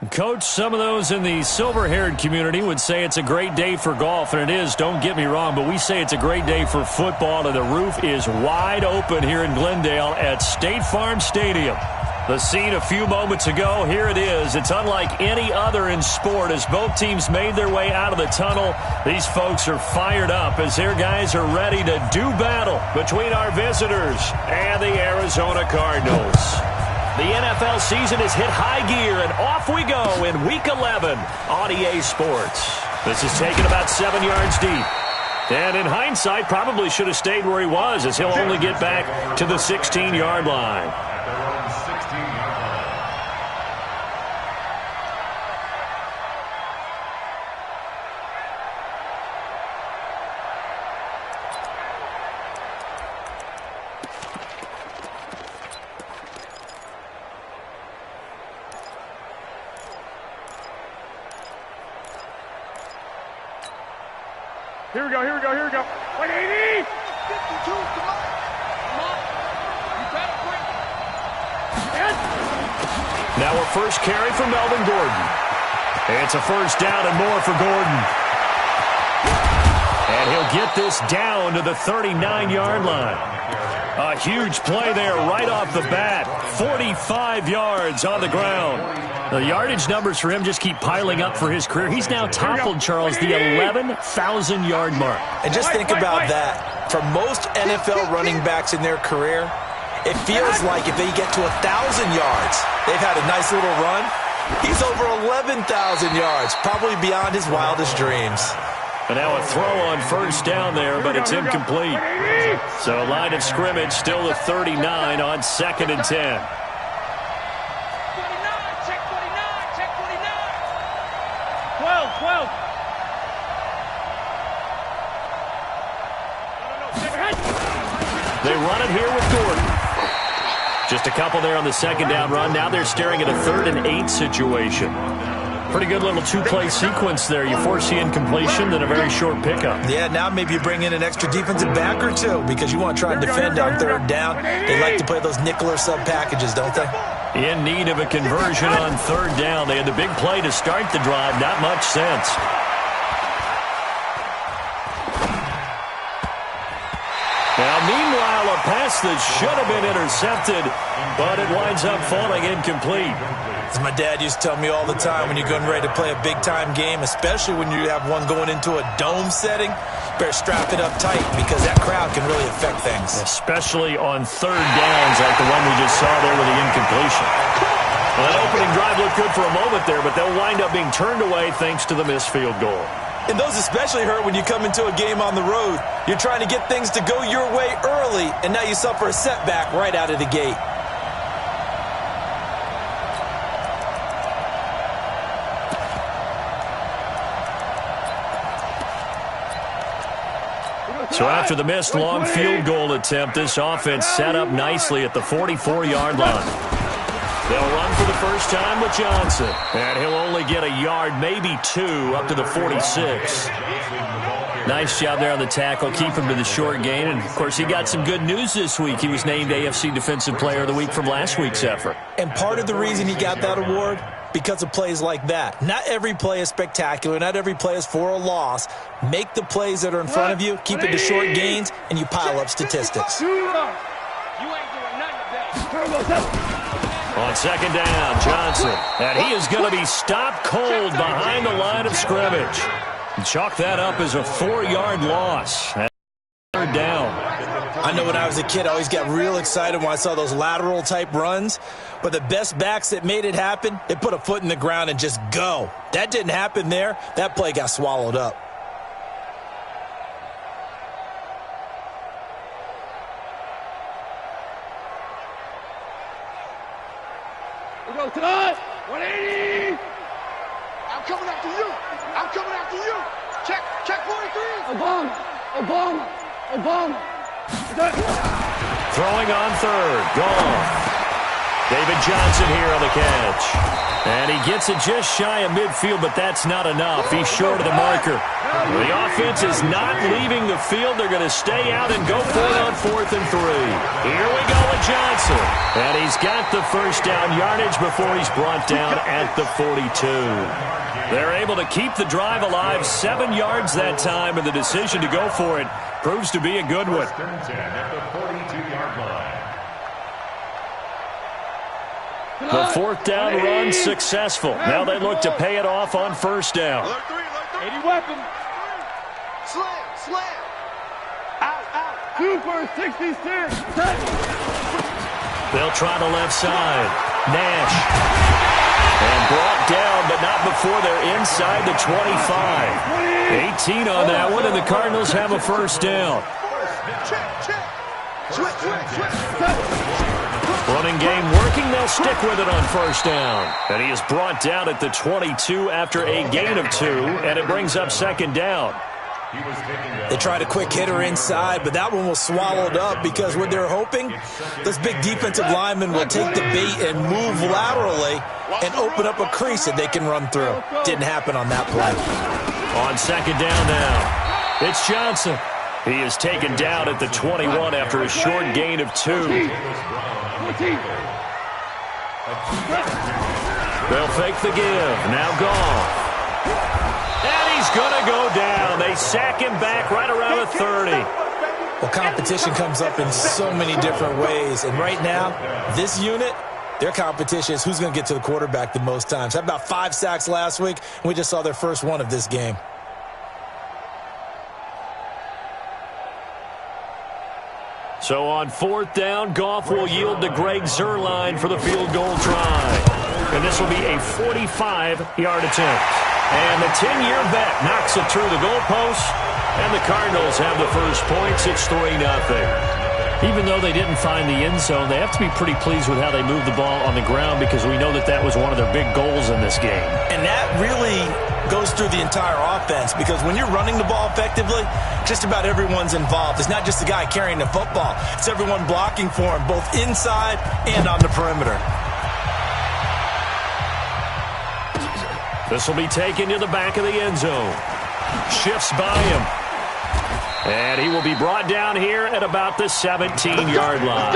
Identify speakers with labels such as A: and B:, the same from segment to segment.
A: Coach, some of those in the silver-haired community would say it's a great day for golf, and it is, don't get me wrong, but we say it's a great day for football, and the roof is wide open here in Glendale at State Farm Stadium. The scene a few moments ago, here it is. It's unlike any other in sport as both teams made their way out of the tunnel. These folks are fired up as their guys are ready to do battle between our visitors and the Arizona Cardinals. The NFL season has hit high gear, and off we go in Week 11 on EA Sports. This is taken about 7 yards deep. And in hindsight, probably should have stayed where he was as he'll only get back to the 16-yard line.
B: Here we go. 180! 52, come on. You better bring it.
A: Now a first carry for Melvin Gordon. It's a first down and more for Gordon. And he'll get this down to the 39-yard line. A huge play there right off the bat. 45 yards on the ground. The yardage numbers for him just keep piling up for his career. He's now toppled, Charles, the 11,000-yard mark.
C: And just think about that. For most NFL running backs in their career, it feels like if they get to 1,000 yards, they've had a nice little run. He's over 11,000 yards, probably beyond his wildest dreams.
A: And now a throw on first down there, but it's incomplete. So line of scrimmage still the 39 on 2nd and 10. They run it here with Gordon. Just a couple there on the second down run. Now they're staring at a 3rd and 8 situation. Pretty good little two-play sequence there. You force the incompletion, then a very short pickup.
C: Yeah, now maybe you bring in an extra defensive back or two because you want to try and defend on 3rd down. They like to play those nickel or sub packages, don't they?
A: In need of a conversion on 3rd down. They had the big play to start the drive. Not much sense. Now, meanwhile, a pass that should have been intercepted, but it winds up falling incomplete.
C: As my dad used to tell me all the time, when you're getting ready to play a big-time game, especially when you have one going into a dome setting, you better strap it up tight because that crowd can really affect things.
A: Especially on 3rd downs like the one we just saw there with the incompletion. Well, that opening drive looked good for a moment there, but they'll wind up being turned away thanks to the missed field goal.
C: And those especially hurt when you come into a game on the road. You're trying to get things to go your way early, and now you suffer a setback right out of the gate.
A: So after the missed long field goal attempt, this offense set up nicely at the 44-yard line. They'll run for the first time with Johnson. And he'll only get a yard, maybe 2, up to the 46. Nice job there on the tackle. Keep him to the short gain. And, of course, he got some good news this week. He was named AFC Defensive Player of the Week from last week's effort.
C: And part of the reason he got that award, because of plays like that. Not every play is spectacular. Not every play is for a loss. Make the plays that are in front of you, keep it to short gains, and you pile up statistics.
A: On 2nd down, Johnson. And he is going to be stopped cold behind the line of scrimmage. Chalk that up as a 4-yard loss. And 3rd down.
C: I know when I was a kid, I always got real excited when I saw those lateral-type runs. But the best backs that made it happen, they put a foot in the ground and just go. That didn't happen there. That play got swallowed up.
B: We go to 180! I'm coming after you! I'm coming after you! Check 43! A bomb!
A: Throwing on 3rd. Gone. David Johnson here on the catch. And he gets it just shy of midfield, but that's not enough. He's short of the marker. The offense is not leaving the field. They're going to stay out and go for it on 4th and 3. Here we go with Johnson. And he's got the first down yardage before he's brought down at the 42. They're able to keep the drive alive, 7 yards that time, and the decision to go for it proves to be a good one. The 4th down run successful. Now they look to pay it off on 1st down.
B: 80 weapon. Slam. Out. 2 for 66.
A: They'll try the left side. Nash. And brought down, but not before they're inside the 25. 18 on that one, and the Cardinals have a 1st down. Running game working. They'll stick with it on 1st down. And he is brought down at the 22 after a gain of 2, and it brings up 2nd down.
C: They tried a quick hitter inside, but that one was swallowed up because what they're hoping, this big defensive lineman will take the bait and move laterally and open up a crease that they can run through. Didn't happen on that play.
A: On 2nd down now, it's Johnson. He is taken down at the 21 after a short gain of 2. They'll fake the give. Now Goff. And he's going to go down. They sack him back right around the 30.
C: Well, competition comes up in so many different ways. And right now, this unit, their competition is who's going to get to the quarterback the most times. Had about 5 sacks last week, and we just saw their first one of this game.
A: So on 4th down, Goff will yield to Greg Zuerlein for the field goal try. And this will be a 45-yard attempt. And the 10-year vet knocks it through the goalpost, and the Cardinals have the first points. It's 3-0. Even though they didn't find the end zone, they have to be pretty pleased with how they moved the ball on the ground because we know that was one of their big goals in this game.
C: And that really goes through the entire offense because when you're running the ball effectively, just about everyone's involved. It's not just the guy carrying the football. It's everyone blocking for him, both inside and on the perimeter.
A: This will be taken to the back of the end zone. Shifts by him. And he will be brought down here at about the 17-yard line.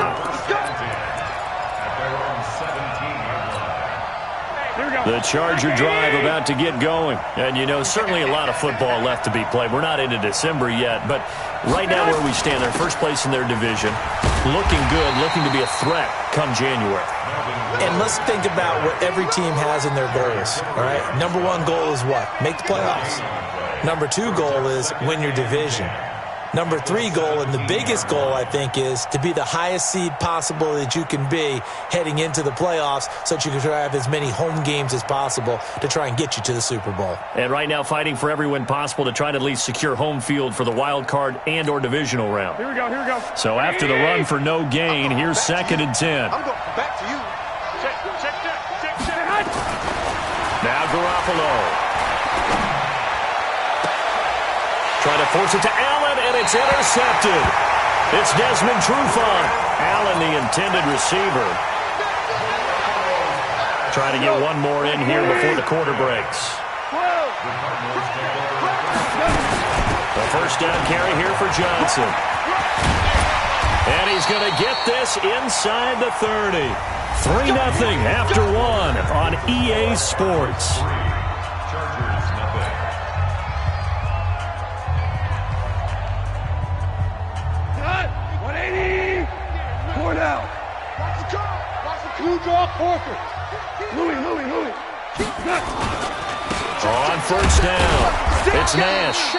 A: The Charger drive about to get going. And, you know, certainly a lot of football left to be played. We're not into December yet, but right now where we stand, they're first place in their division. Looking good, looking to be a threat come January.
C: And let's think about what every team has in their goals, all right? Number 1 goal is what? Make the playoffs. Number 2 goal is win your division. Number 3 goal, and the biggest goal, I think, is to be the highest seed possible that you can be heading into the playoffs so that you can try to have as many home games as possible to try and get you to the Super Bowl.
A: And right now fighting for every win possible to try to at least secure home field for the wild card and or divisional round.
B: Here we go.
A: So after the run for no gain, here's 2nd and 10.
B: I'm going back to you. Check.
A: Now Garoppolo. Trying to force it to Allen, and it's intercepted. It's Desmond Trufant. Allen, the intended receiver. Trying to get one more in here before the quarter breaks. The first down carry here for Johnson. And he's going to get this inside the 30. 3-0 after 1 on EA Sports.
B: Louis.
A: On first down, it's Nash.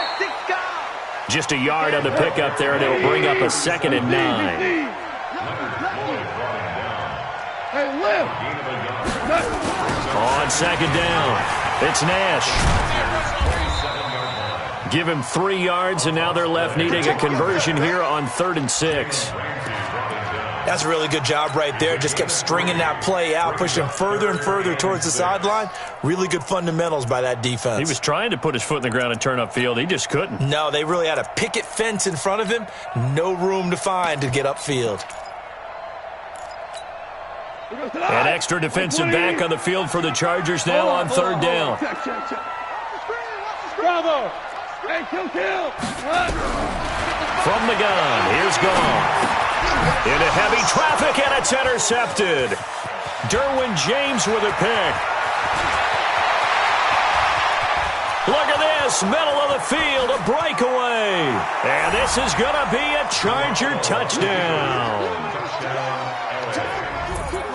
A: Just a yard on the pickup there, and it'll bring up a 2nd and 9. On 2nd down, it's Nash. Give him 3 yards, and now they're left needing a conversion here on 3rd and 6.
C: That's a really good job right there. Just kept stringing that play out, pushing further and further towards the sideline. Really good fundamentals by that defense.
A: He was trying to put his foot in the ground and turn upfield. He just couldn't.
C: No, they really had a picket fence in front of him. No room to find to get upfield.
A: An extra defensive back on the field for the Chargers now on third down.
B: Bravo. Hey, kill.
A: From the gun, here's Goff. Into heavy traffic, and it's intercepted. Derwin James with a pick. Look at this, middle of the field, a breakaway. And this is going to be a Charger touchdown.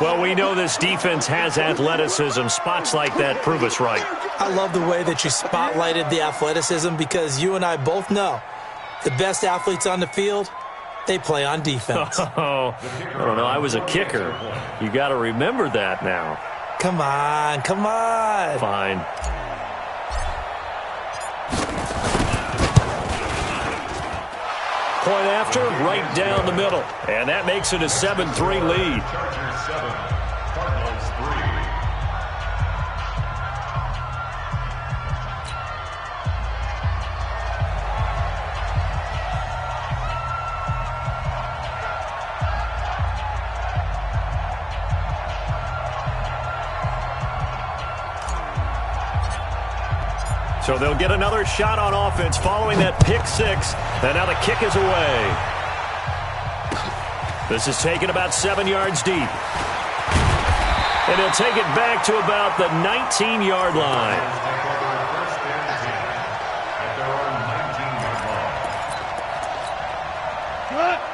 A: Well, we know this defense has athleticism. Spots like that prove us right.
C: I love the way that you spotlighted the athleticism because you and I both know the best athletes on the field, they play on defense.
A: Oh, I don't know. I was a kicker. You got to remember that now.
C: Come on.
A: Fine. Point after, right down the middle. And that makes it a 7-3 lead. So they'll get another shot on offense following that pick six. And now the kick is away. This is taken about 7 yards deep. And he'll take it back to about the 19-yard line.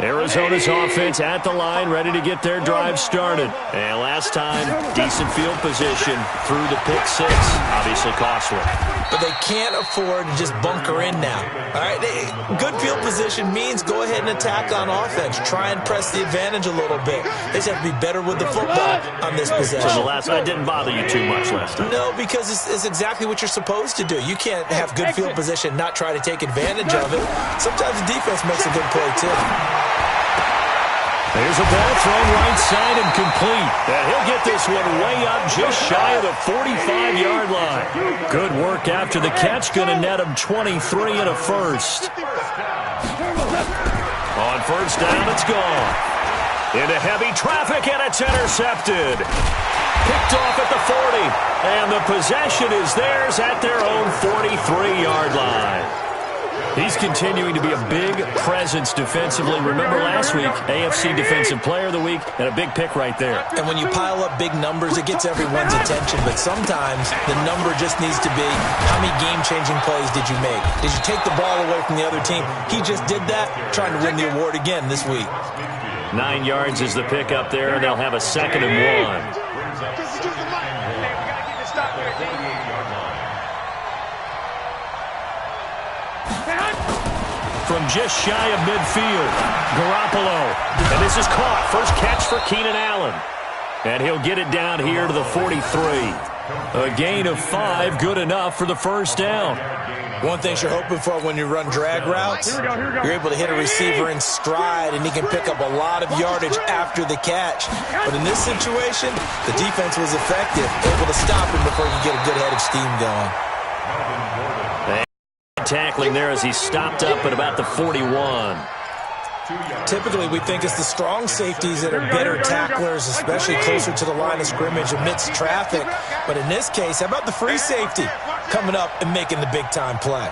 A: Arizona's offense at the line, ready to get their drive started. And last time, decent field position through the pick six. Obviously costly.
C: But they can't afford to just bunker in now. All right, good field position means go ahead and attack on offense. Try and press the advantage a little bit. They just have to be better with the football on this possession.
A: So the last night didn't bother you too much last time.
C: No, because it's exactly what you're supposed to do. You can't have good field position, not try to take advantage of it. Sometimes the defense makes a good play too.
A: There's a ball thrown right side and complete. And he'll get this one way up just shy of the 45-yard line. Good work after the catch. Going to net him 23 and a first. On first down, it's gone. Into heavy traffic, and it's intercepted. Picked off at the 40. And the possession is theirs at their own 43-yard line. He's continuing to be a big presence defensively. Remember last week, AFC Defensive Player of the Week, and a big pick right there.
C: And when you pile up big numbers, it gets everyone's attention. But sometimes the number just needs to be, how many game-changing plays did you make? Did you take the ball away from the other team? He just did that, trying to win the award again this week.
A: 9 yards is the pick up there, and they'll have a 2nd and 1. From just shy of midfield, Garoppolo. And this is caught. First catch for Keenan Allen. And he'll get it down here to the 43. A gain of 5, good enough for the first down.
C: One thing you're hoping for when you run drag routes, you're able to hit a receiver in stride, and he can pick up a lot of yardage after the catch. But in this situation, the defense was effective, able to stop him before he could get a good head of steam going.
A: Tackling there as he stopped up at about the 41.
C: Typically, we think it's the strong safeties that are better tacklers, especially closer to the line of scrimmage amidst traffic. But in this case, how about the free safety coming up and making the big-time play?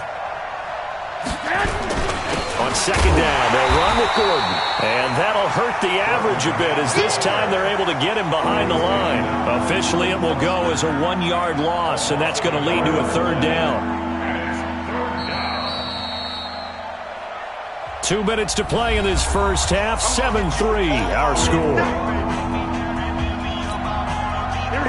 A: On second down, they'll run with Gordon. And that'll hurt the average a bit as this time they're able to get him behind the line. Officially, it will go as a 1-yard loss, and that's going to lead to a 3rd down. 2 minutes to play in this first half. 7-3, our score.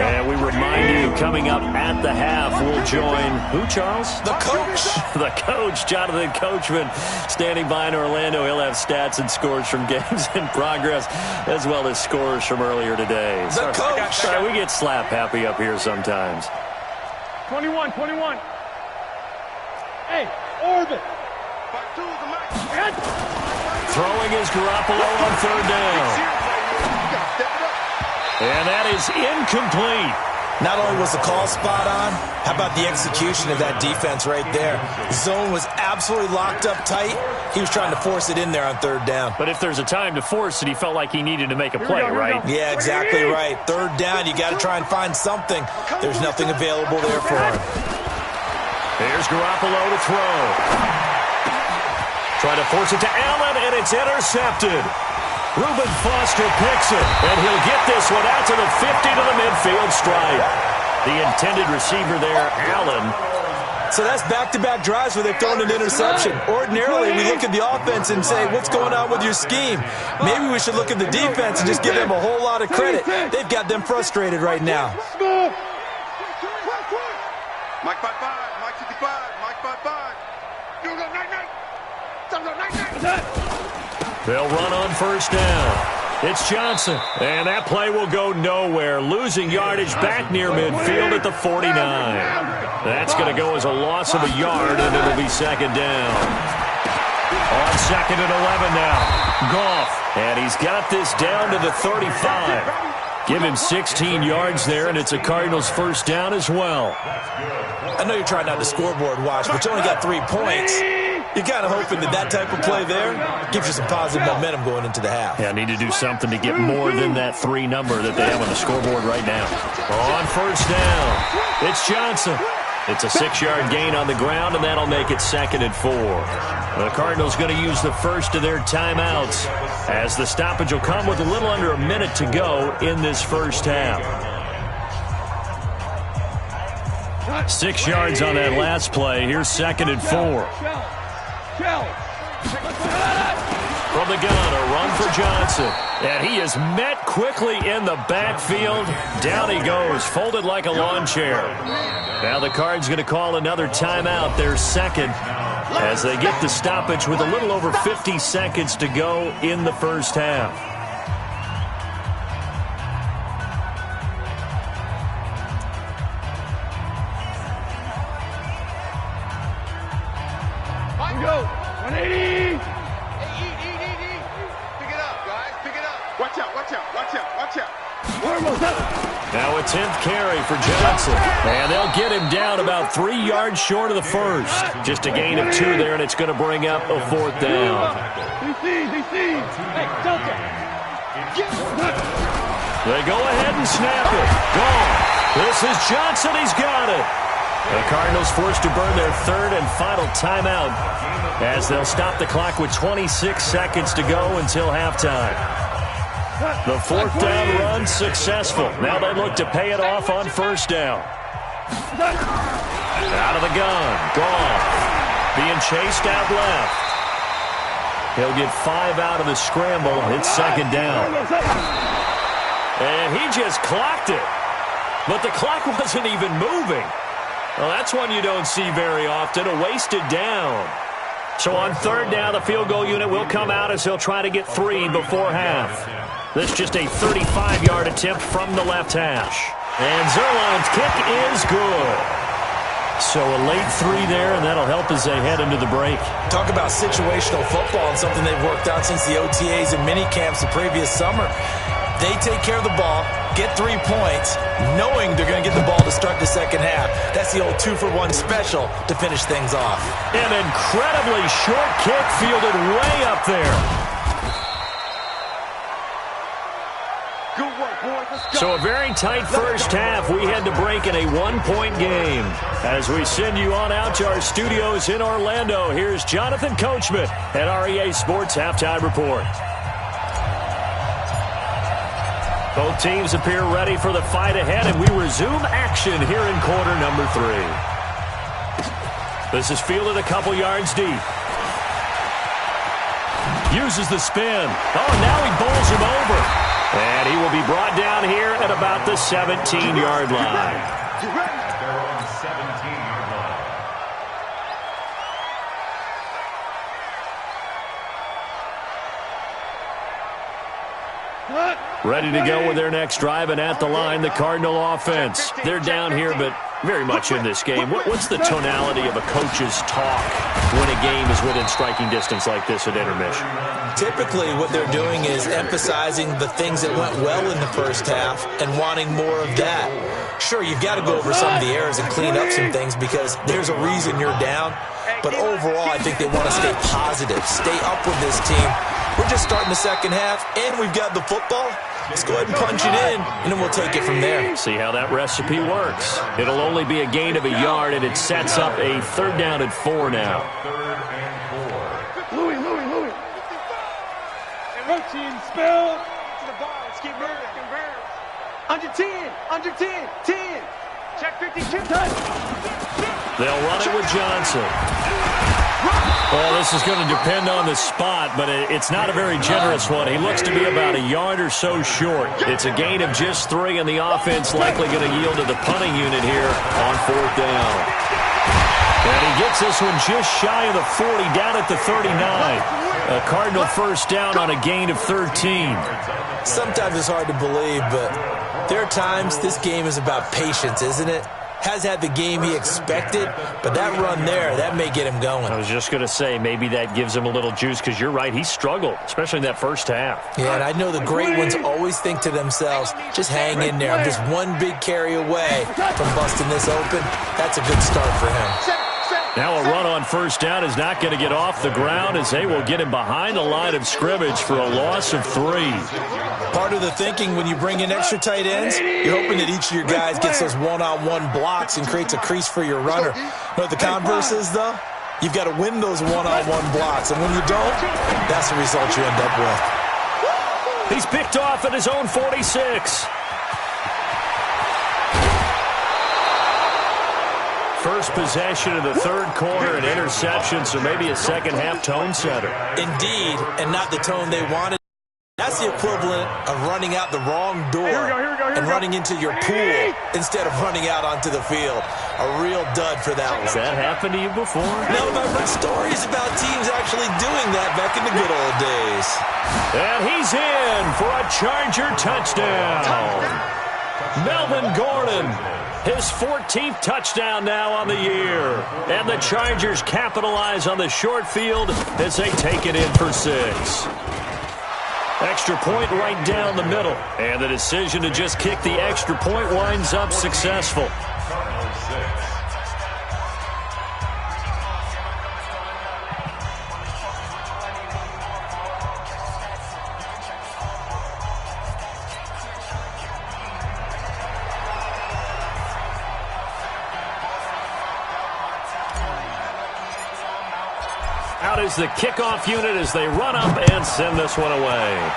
A: And we remind you, coming up at the half, we'll join who, Charles?
C: The coach.
A: The coach, Jonathan Coachman, standing by in Orlando. He'll have stats and scores from games in progress, as well as scores from earlier today.
C: The coach.
A: Sorry, we get slap happy up here sometimes.
B: 21. Hey, orbit.
A: Throwing is Garoppolo on 3rd down. And that is incomplete.
C: Not only was the call spot on, how about the execution of that defense right there? The zone was absolutely locked up tight, He was trying to force it in there on third down.
A: But if there's a time to force it, he felt like he needed to make a play, right?
C: Yeah, exactly right. Third down, you got to try and find something. There's nothing available there for him.
A: Here's Garoppolo to throw. Trying to force it to Allen, and it's intercepted. Reuben Foster picks it, and he'll get this one out to the 50 to the midfield stripe. The intended receiver there, Allen.
C: So that's back-to-back drives where they've thrown an interception. Ordinarily, we look at the offense and say, what's going on with your scheme? Maybe we should look at the defense and just give them a whole lot of credit. They've got them frustrated right now.
B: Mike 5-5, Mike 55, Mike 5-5. You go 9-9.
A: They'll run on first down. It's Johnson, and that play will go nowhere, losing yardage back near midfield at the 49. That's going to go as a loss of a yard, and it'll be second down. On second and 11 now, Goff, and he's got this down to the 35. Give him 16 yards there, and it's a Cardinals first down as well.
C: I know you're trying not to scoreboard watch, but you only got 3 points. You're kind of hoping that type of play there gives you some positive momentum going into the half.
A: Yeah, need to do something to get more than that 3 number that they have on the scoreboard right now. On first down, it's Johnson. It's a 6-yard gain on the ground, and that'll make it second and 4. The Cardinals going to use the first of their timeouts, as the stoppage will come with a little under a minute to go in this first half. 6 yards on that last play. Here's second and 4. From the gun, a run for Johnson. And he is met quickly in the backfield. Down he goes, folded like a lawn chair. Now the Cards going to call another timeout, their second, as they get the stoppage with a little over 50 seconds to go in the first half.
B: Go. 180. Pick it up, guys. Pick it up. Watch out, watch out, watch out, watch out.
A: Now a 10th carry for Johnson. And they'll get him down about 3 yards short of the first. Just a gain of 2 there, and it's going to bring up a 4th down.
B: DC. Hey, Delta.
A: They go ahead and snap it. Gone. This is Johnson. He's got it. The Cardinals forced to burn their 3rd and final timeout, as they'll stop the clock with 26 seconds to go until halftime. The 4th down run successful. Now they look to pay it off on first down. Out of the gun. Gone. Being chased out left. He'll get 5 out of the scramble. It's second down. And he just clocked it. But the clock wasn't even moving. Well, that's one you don't see very often, a wasted down. So on 3rd down, the field goal unit will come out as they'll try to get 3 before half. This just a 35-yard attempt from the left hash. And Zerline's kick is good. So a late 3 there, and that'll help as they head into the break.
C: Talk about situational football and something they've worked out since the OTAs and mini camps the previous summer. They take care of the ball, get 3 points, knowing they're going to get the ball to start the second half. That's the old 2-for-1 special to finish things off.
A: An incredibly short kick fielded way up there.
B: Good work, boys. Let's go.
A: So a very tight first half. We had to break in a 1-point game. As we send you on out to our studios in Orlando, here's Jonathan Coachman at REA Sports Halftime Report. Both teams appear ready for the fight ahead, and we resume action here in quarter number 3. This is fielded a couple yards deep. Uses the spin. Oh, now he bowls him over. And he will be brought down here at about the 17-yard line. Ready to go with their next drive, and at the line, the Cardinal offense. They're down here, but very much in this game. What's the tonality of a coach's talk when a game is within striking distance like this at intermission?
C: Typically, what they're doing is emphasizing the things that went well in the first half and wanting more of that. Sure, you've got to go over some of the errors and clean up some things because there's a reason you're down. But overall, I think they want to stay positive, stay up with this team. We're just starting the second half, and we've got the football. Let's go ahead and punch it in, and then we'll take it from there.
A: See how that recipe works. It'll only be a gain of a yard, and it sets up a 3rd down and 4 now.
B: Louis. And routine spell. To the ball. Let's keep moving. Under 10. 10. Check 52.
A: They'll run it with Johnson. Well, this is going to depend on the spot, but it's not a very generous one. He looks to be about a yard or so short. It's a gain of just 3, and the offense likely going to yield to the punting unit here on 4th down. And he gets this one just shy of the 40, down at the 39. A Cardinal 1st down on a gain of 13.
C: Sometimes it's hard to believe, but there are times this game is about patience, isn't it? Has had the game he expected, but that run there, that may get him going.
A: I was just going to say, maybe that gives him a little juice, because you're right, he struggled, especially in that first half.
C: Yeah, and I know the great ones always think to themselves, just hang in there. I'm just one big carry away from busting this open. That's a good start for him.
A: Now a run on 1st down is not going to get off the ground, as they will get him behind the line of scrimmage for a loss of 3.
C: Part of the thinking when you bring in extra tight ends, you're hoping that each of your guys gets those one-on-one blocks and creates a crease for your runner. You know what the converse is, though? You've got to win those one-on-one blocks, and when you don't, that's the result you end up with.
A: He's picked off at his own 46. First possession of the 3rd quarter, an interception, so maybe a second-half tone setter.
C: Indeed, and not the tone they wanted. That's the equivalent of running out the wrong door and running into your pool instead of running out onto the field. A real dud for that one.
A: Has that happened to you before?
C: No, but I've heard stories about teams actually doing that back in the good old days.
A: And he's in for a Charger touchdown. Melvin Gordon, his 14th touchdown now on the year. And the Chargers capitalize on the short field as they take it in for 6. Extra point right down the middle. And the decision to just kick the extra point winds up successful. Out is the kickoff unit as they run up and send this one away.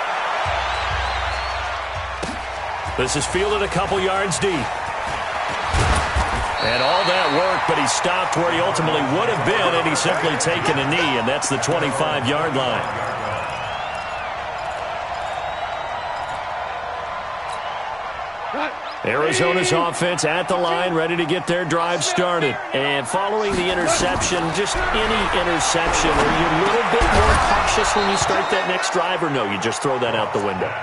A: This is fielded a couple yards deep. And all that work, but he stopped where he ultimately would have been, and he's simply taken a knee, and that's the 25-yard line. Arizona's offense at the line, ready to get their drive started. And following the interception, just any interception, are you a little bit more cautious when you start that next drive, or no, you just throw that out the window?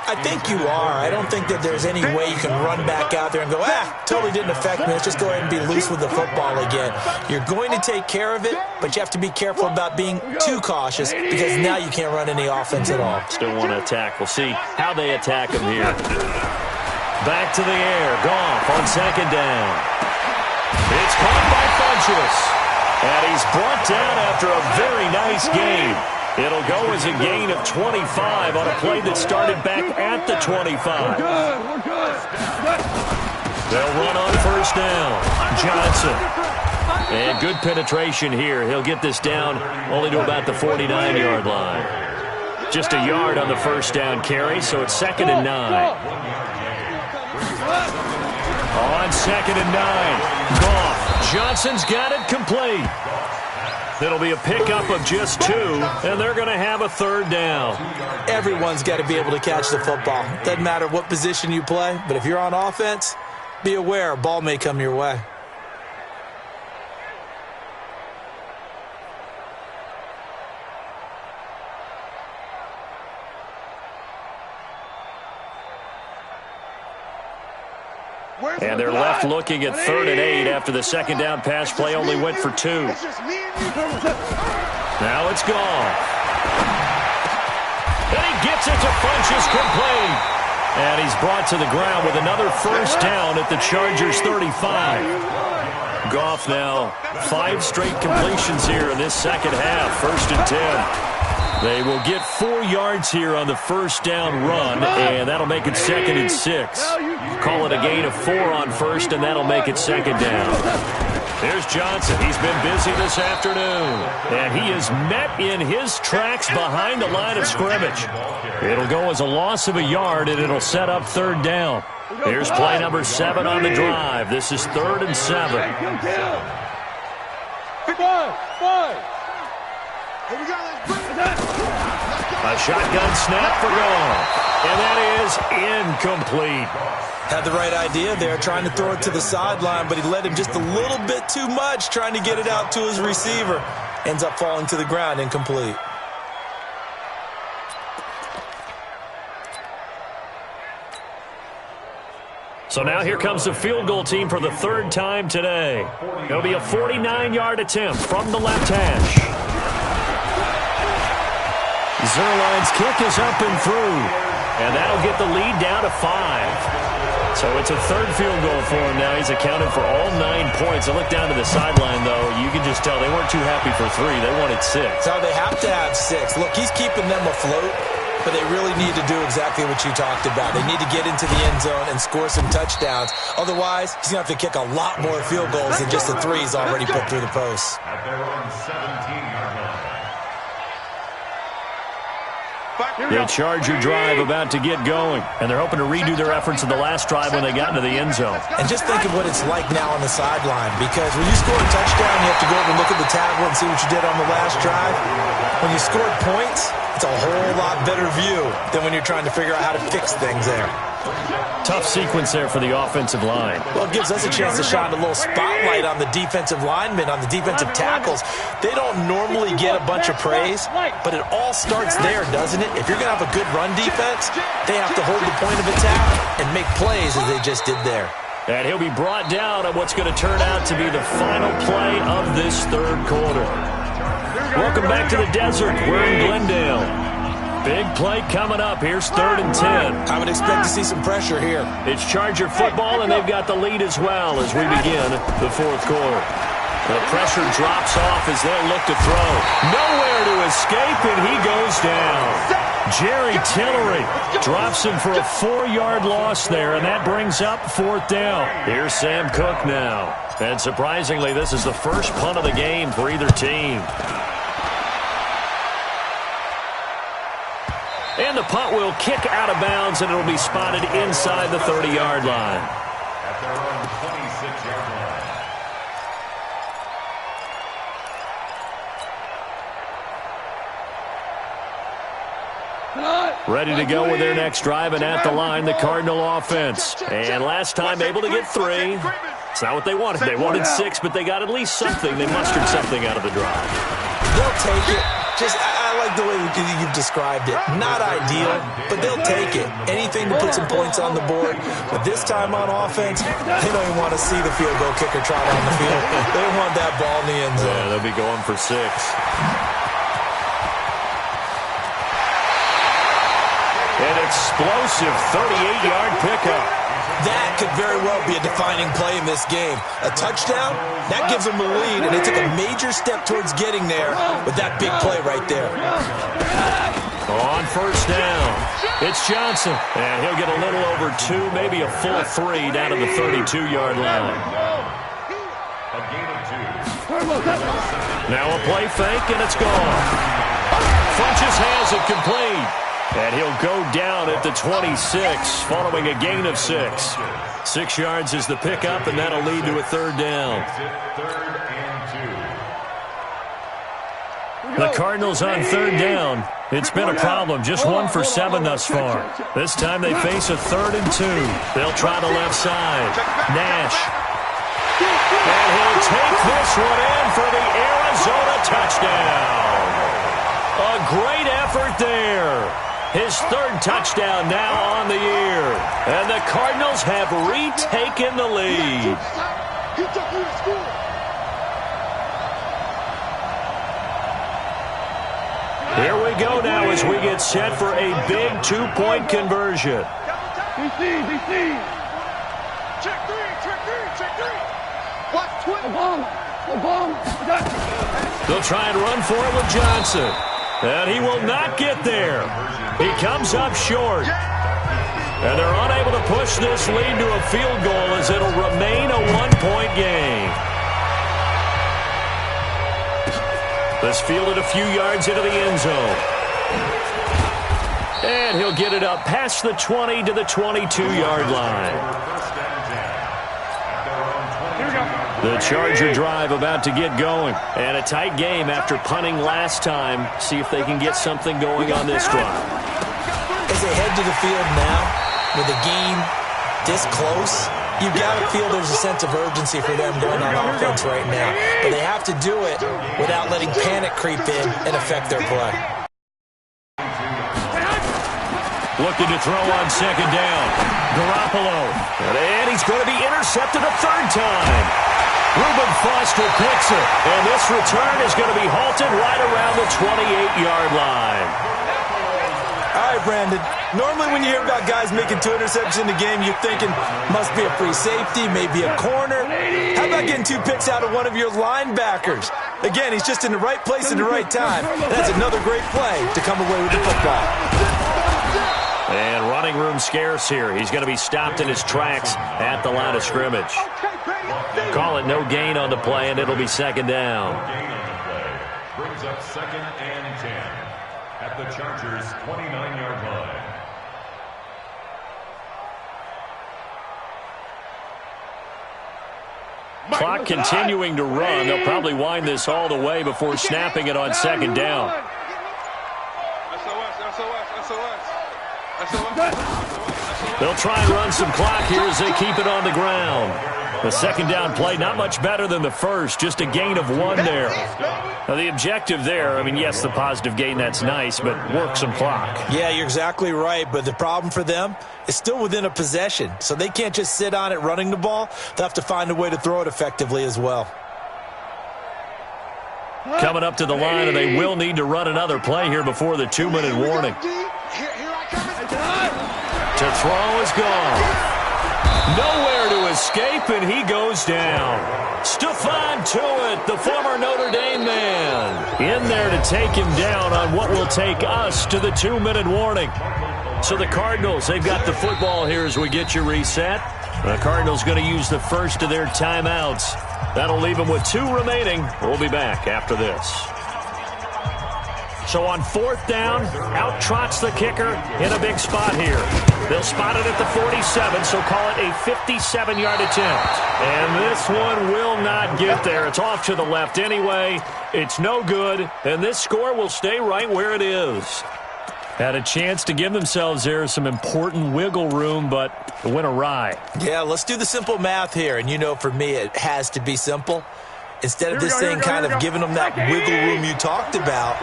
C: I think you are. I don't think that there's any way you can run back out there and go, totally didn't affect me. Let's just go ahead and be loose with the football again. You're going to take care of it, but you have to be careful about being too cautious, because now you can't run any offense at all.
A: Still want to attack. We'll see how they attack him here. Back to the air. Goff on 2nd down. It's caught by Funchess. And he's brought down after a very nice game. It'll go as a gain of 25 on a play that started back at the 25.
B: We're good.
A: They'll run on 1st down. Johnson. And good penetration here. He'll get this down only to about the 49-yard line. Just a yard on the 1st down carry, so it's 2nd and 9. On 2nd and 9, Goff. Johnson's got it complete. It'll be a pickup of just 2, and they're going to have a 3rd down.
C: Everyone's got to be able to catch the football. Doesn't matter what position you play, but if you're on offense, be aware a ball may come your way.
A: And they're left looking at 3rd and 8 after the 2nd down pass play only went for 2. Now it's Goff. And he gets it to Funchess complete. And he's brought to the ground with another 1st down at the Chargers 35. Goff now 5 straight completions here in this second half. 1st and 10. They will get 4 yards here on the first down run, and that'll make it 2nd and 6. Call it a gain of 4 on 1st, and that'll make it 2nd down. There's Johnson. He's been busy this afternoon, and he is met in his tracks behind the line of scrimmage. It'll go as a loss of a yard, and it'll set up 3rd down. Here's play number 7 on the drive. This is 3rd and 7. A shotgun snap for Goff, and that is incomplete.
C: Had the right idea there, trying to throw it to the sideline, but he led him just a little bit too much, trying to get it out to his receiver. Ends up falling to the ground, incomplete.
A: So now here comes the field goal team for the 3rd time today. It'll be a 49-yard attempt from the left hash. Zerline's kick is up and through, and that'll get the lead down to 5. So it's a 3rd field goal for him now. He's accounted for all 9 points. I look down to the sideline, though. You can just tell they weren't too happy for 3. They wanted 6.
C: So they have to have 6. Look, he's keeping them afloat, but they really need to do exactly what you talked about. They need to get into the end zone and score some touchdowns. Otherwise, he's going to have to kick a lot more field goals than just the 3 he's already put through the posts.
D: At their own 17-yard line.
A: The Charger drive about to get going, and they're hoping to redo their efforts in the last drive when they got into the end zone.
C: And just think of what it's like now on the sideline, because when you score a touchdown, you have to go over and look at the tablet and see what you did on the last drive. When you scored points, it's a whole lot better view than when you're trying to figure out how to fix things there.
A: Tough sequence there for the offensive line.
C: Well, it gives us a chance to shine a little spotlight on the defensive linemen, on the defensive tackles. They don't normally get a bunch of praise, but it all starts there, doesn't it? If you're going to have a good run defense, they have to hold the point of attack and make plays as they just did there.
A: And he'll be brought down on what's going to turn out to be the final play of this 3rd quarter. Welcome back to the desert. We're in Glendale. Big play coming up. Here's 3rd and 10.
C: I would expect to see some pressure here.
A: It's Charger football, and they've got the lead as well as we begin the 4th quarter. The pressure drops off as they'll look to throw. Nowhere to escape, and he goes down. Jerry Tillery drops him for a 4-yard loss there, and that brings up 4th down. Here's Sam Cook now. And surprisingly, this is the first punt of the game for either team. And the punt will kick out of bounds, and it'll be spotted inside the 30-yard line.
D: At their own 26-yard line.
A: Ready to go with their next drive, and at the line, the Cardinal offense. And last time able to get 3. It's not what they wanted. They wanted 6, but they got at least something. They mustered something out of the drive.
C: They'll take it. I like the way you've described it. Not ideal, but they'll take it. Anything to put some points on the board. But this time on offense, they don't even want to see the field goal kicker trot on the field. They want that ball in the end zone.
A: Yeah, they'll be going for 6. An explosive 38-yard pickup.
C: That could very well be a defining play in this game. A touchdown, that gives them the lead, and they took a major step towards getting there with that big play right there.
A: On 1st down, it's Johnson, and he'll get a little over 2, maybe a full 3 down to the 32-yard line.
D: A gain of 2.
A: Now a play fake, and it's gone. Funches has it complete. And he'll go down at the 26, following a gain of 6. 6 yards is the pickup, and that'll lead to a 3rd down.
D: 3rd and 2.
A: The Cardinals on 3rd down. It's been a problem. Just 1 for 7 thus far. This time they face a 3rd and 2. They'll try the left side. Nash. And he'll take this one in for the Arizona touchdown. A great effort there. His 3rd touchdown now on the year. And the Cardinals have retaken the lead.
B: He took you to school.
A: Here we go now as we get set for a big 2-point conversion.
B: BC. Check 3. Check 3. What?
A: They'll try and run for it with Johnson. And he will not get there. He comes up short. And they're unable to push this lead to a field goal as it'll remain a one-point game. This fielded a few yards into the end zone. And he'll get it up past the 20 to the 22-yard line. The Charger drive about to get going. And a tight game after punting last time. See if they can get something going on this drive.
C: As they head to the field now, with the game this close, you've got to feel there's a sense of urgency for them going on offense right now. But they have to do it without letting panic creep in and affect their play.
A: Looking to throw on second down. Garoppolo. And he's going to be intercepted a third time. Reuben Foster picks it. And this return is going to be halted right around the 28-yard line.
C: All right, Brandon. Normally when you hear about guys making 2 interceptions in the game, you're thinking must be a free safety, maybe a corner. How about getting 2 picks out of one of your linebackers? Again, he's just in the right place at the right time. And that's another great play to come away with the football.
A: And running room scarce here. He's going to be stopped in his tracks at the line of scrimmage. Call it no gain on the play, and it'll be second down.
D: Gain on the play brings up 2nd and 10 at the Chargers' 29-yard line.
A: Clock continuing to run. They'll probably wind this all the way before snapping it on second down. They'll try and run some clock here as they keep it on the ground. The second down play, not much better than the first, just a gain of 1 there. Now, the objective there, I mean, yes, the positive gain, that's nice, but work some clock.
C: Yeah, you're exactly right, but the problem for them is still within a possession, so they can't just sit on it running the ball. They'll have to find a way to throw it effectively as well.
A: Coming up to the line, and they will need to run another play here before the 2-minute warning. To throw is gone. Nowhere to escape, and he goes down. Stephon Tuitt, the former Notre Dame man, in there to take him down on what will take us to the 2-minute warning. So the Cardinals, they've got the football here as we get you reset. The Cardinals going to use the first of their timeouts. That'll leave them with 2 remaining. We'll be back after this. So on 4th down, out trots the kicker in a big spot here. They'll spot it at the 47, so call it a 57-yard attempt. And this one will not get there. It's off to the left anyway. It's no good, and this score will stay right where it is. Had a chance to give themselves there some important wiggle room, but it went awry.
C: Yeah, let's do the simple math here. And you know, for me, it has to be simple. Instead of this thing kind of giving them that wiggle room you talked about,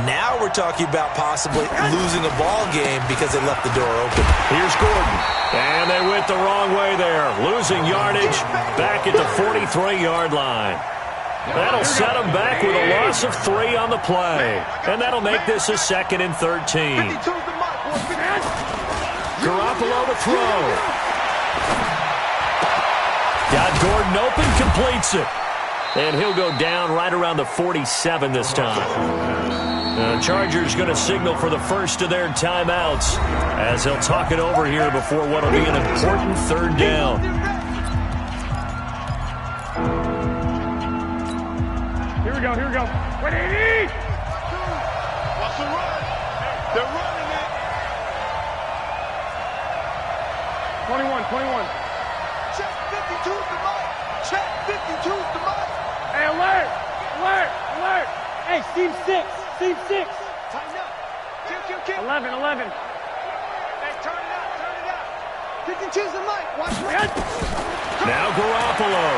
C: now we're talking about possibly losing a ball game because they left the door open.
A: Here's Gordon. And they went the wrong way there. Losing yardage back at the 43-yard line. That'll set them back with a loss of 3 on the play. And that'll make this a 2nd and 13. Garoppolo to throw. Got Gordon open, completes it. And he'll go down right around the 47 this time. The Chargers going to signal for the first of their timeouts as they'll talk it over here before what will be an important 3rd down.
B: Here we go. 180! Watch the run. They're running it. 21. Check 52 is the mark. Check 52 is the mark. Hey, alert! Hey, seam 6. Tighten up. Kill. 11. Hey, turn it up. 52's the mic. Watch it.
A: Now Garoppolo.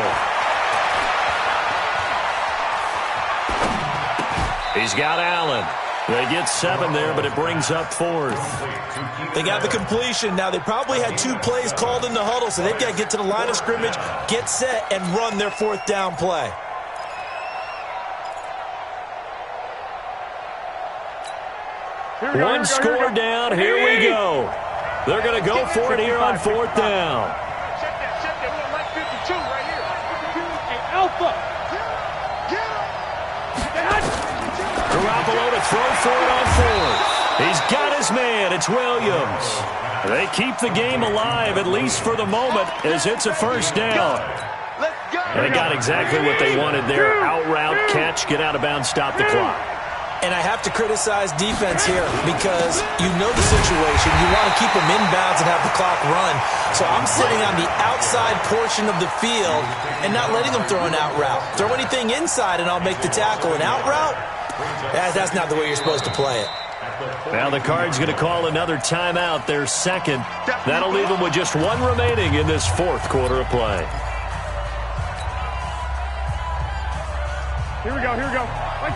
A: He's got Allen. They get 7 there, but it brings up 4th.
C: They got the completion. Now, they probably had 2 plays called in the huddle, so they've got to get to the line of scrimmage, get set, and run their 4th down play.
A: One score down. Here we go. They're going to go for it here on 4th down.
B: Check that. We don't like 52 right here. Alpha.
A: Garoppolo to throw for it on fourth. He's got his man. It's Williams. They keep the game alive, at least for the moment, as it's a first down. And they got exactly what they wanted there. Out route, catch, get out of bounds, stop the clock.
C: And I have to criticize defense here because you know the situation. You want to keep them inbounds and have the clock run. So I'm sitting on the outside portion of the field and not letting them throw an out route. Throw anything inside and I'll make the tackle. An out route? That's not the way you're supposed to play it.
A: Now the Cards going to call another timeout, their second. That'll leave them with just one remaining in this fourth quarter of play.
B: Here we go, here we go.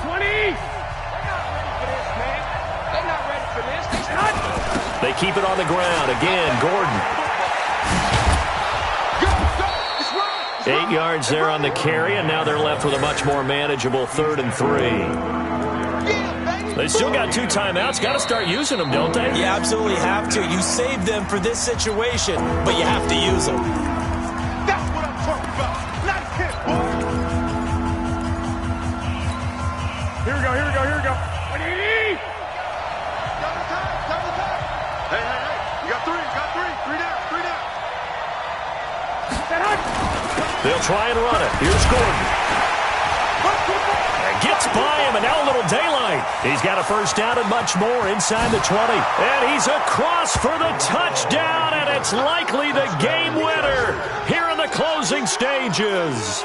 B: 20!
A: They keep it on the ground. Again, Gordon. 8 yards there on the carry, and now they're left with a much more manageable 3rd and 3. They still got 2 timeouts. Got to start using them, don't they?
C: You absolutely have to. You save them for this situation, but you have to use them.
B: That's what I'm talking about. Nice hit, boy. Here we go, here we go, here we go. 180! Double time, double time. Hey. You got 3, Three down.
A: They'll try and run it. Here's Gordon. And gets by him, and now a little daylight. He's got a first down and much more inside the 20. And he's across for the touchdown, and it's likely the game winner here in the closing stages.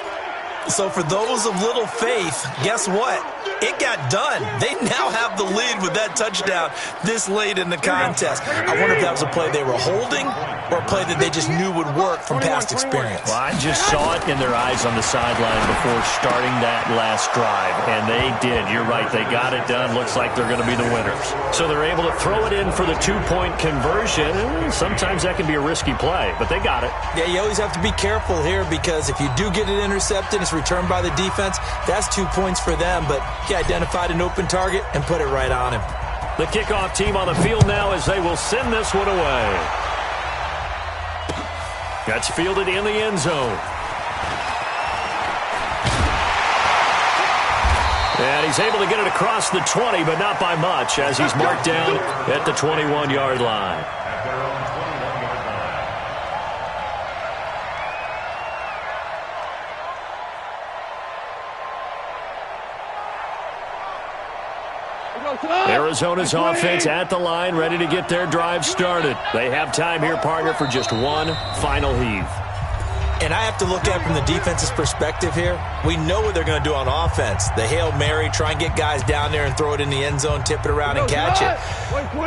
C: So for those of little faith, guess what? It got done. They now have the lead with that touchdown this late in the contest. I wonder if that was a play they were holding or a play that they just knew would work from past experience.
A: Well, I just saw it in their eyes on the sideline before starting that last drive, and they did. You're right. They got it done. Looks like they're going to be the winners. So they're able to throw it in for the 2-point conversion. Sometimes that can be a risky play, but they got it.
C: Yeah, you always have to be careful here because if you do get it intercepted, it's returned by the defense. That's 2 points for them, but he identified an open target and put it right on him.
A: The kickoff team on the field now as they will send this one away. That's fielded in the end zone. And he's able to get it across the 20, but not by much as he's marked down at the 21-yard line.
D: At their own 21-yard line.
A: Arizona's offense at the line, ready to get their drive started. They have time here, partner, for just one final heave.
C: And I have to look at it from the defense's perspective here. We know what they're going to do on offense. The Hail Mary, try and get guys down there and throw it in the end zone, tip it around and catch it.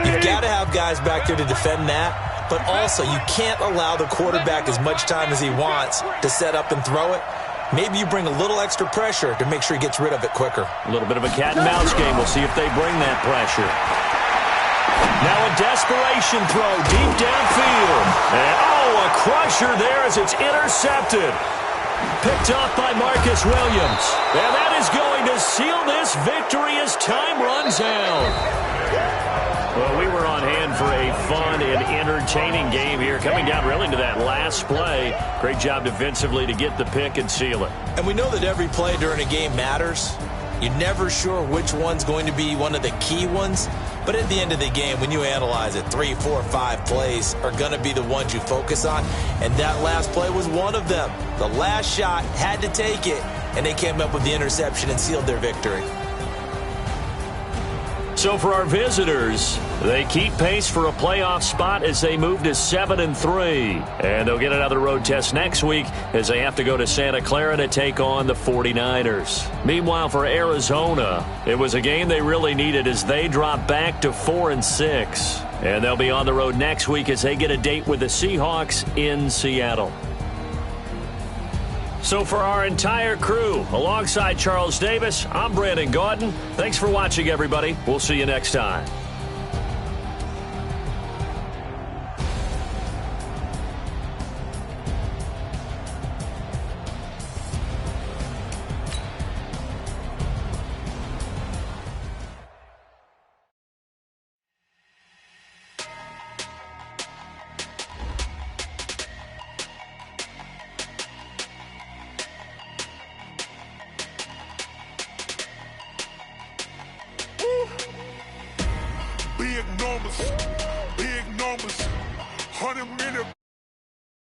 C: You've got to have guys back there to defend that. But also, you can't allow the quarterback as much time as he wants to set up and throw it. Maybe you bring a little extra pressure to make sure he gets rid of it quicker.
A: A little bit of a cat and mouse game. We'll see if they bring that pressure. Now a desperation throw deep downfield. And, a crusher there as it's intercepted. Picked off by Marcus Williams. And that is going to seal this victory as time runs out. Well, we were on hand for a fun and entertaining game here, coming down really to that last play. Great job defensively to get the pick and seal it.
C: And we know that every play during a game matters. You're never sure which one's going to be one of the key ones. But at the end of the game, when you analyze it, 3, 4, 5 plays are going to be the ones you focus on. And that last play was one of them. The last shot had to take it, and they came up with the interception and sealed their victory.
A: So for our visitors, they keep pace for a playoff spot as they move to 7-3. And they'll get another road test next week as they have to go to Santa Clara to take on the 49ers. Meanwhile, for Arizona, it was a game they really needed as they drop back to 4-6. And they'll be on the road next week as they get a date with the Seahawks in Seattle. So for our entire crew, alongside Charles Davis, I'm Brandon Gaudin. Thanks for watching, everybody. We'll see you next time.